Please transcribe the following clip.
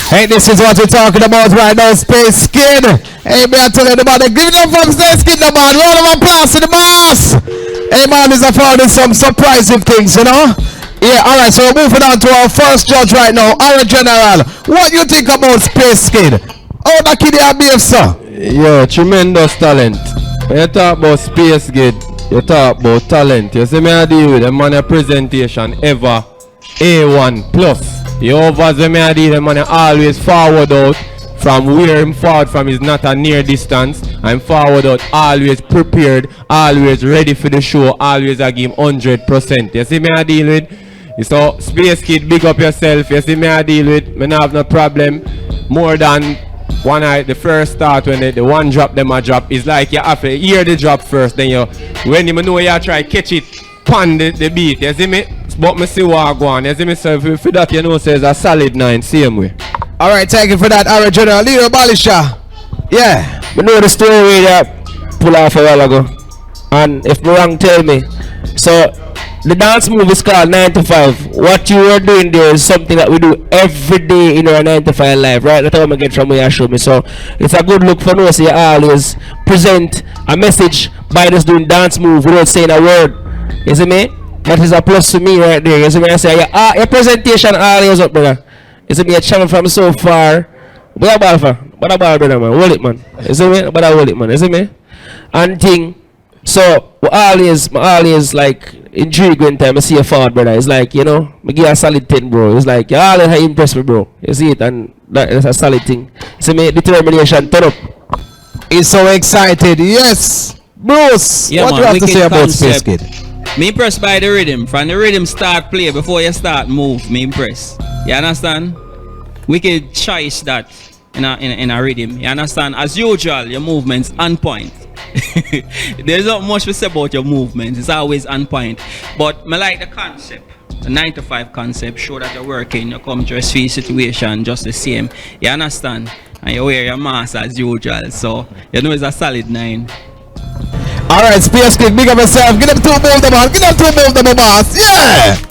Hey, this is what we're talking about right now, Space Kid. Hey, me I tell you about it. Give it up from Space Kid, the man. Round of applause to the boss. Hey, man, is found some surprising things, you know? Yeah, all right, so we're moving on to our first judge right now, our general. What do you think about Space Kid? Oh, that kid here behave, sir. Yo, tremendous talent. When you talk about Space Kid, you talk about talent. You see me I deal with them on a presentation ever A1 plus. The overs when I deal them on always forward out from where him forward from is not a near distance. I'm forward out, always prepared, always ready for the show, always I give him 100%. You see me I deal with? So Space Kid, big up yourself. You see me I deal with? Me not have no problem. More than one night, the first start when the one drop them a drop is like you have to hear the drop first, then you when you know you try catch it pan the beat, you see me? But me see what I go on, you see me? So for that you know says a solid 9, same way. Alright, thank you for that, our general. Leo Balisha. Yeah. We know the story that pull off a while ago. And if me wrong, tell me. So the dance move is called 9 to 5. What you are doing there is something that we do every day in our 9 to 5 life, right? That's how I get from where you show me. So it's a good look for us. So you always present a message by just doing dance move without saying a word. You see me? That is a plus to me right there. You see me? I say your presentation always up, brother. You see me? You travel from so far. What about for? What about, brother, man? Hold it, man. You see me? But I hold it, man. You see me? And thing. So always like intrigued when time I see a forward, brother. It's like, you know, me give a solid 10, bro. It's like you always impress me, bro. You see it, and that's a solid thing. See me? Determination, turn up. He's so excited. Yes, Bruce. Yeah, what man, do you have to say about Space Kid? Me impressed by the rhythm. From the rhythm start play before you start move, me impressed. You understand? We can choice that in a rhythm. You understand? As usual, your movements on point. There's not much to say about your movements. It's always on point. But me like the concept. The 9 to 5 concept. Show that you're working. You come to a sweet situation just the same. You understand? And you wear your mask as usual. So you know it's a solid 9. Alright, Space Kid, big up yourself. Get them to move the man. Get them to move the boss. Yeah!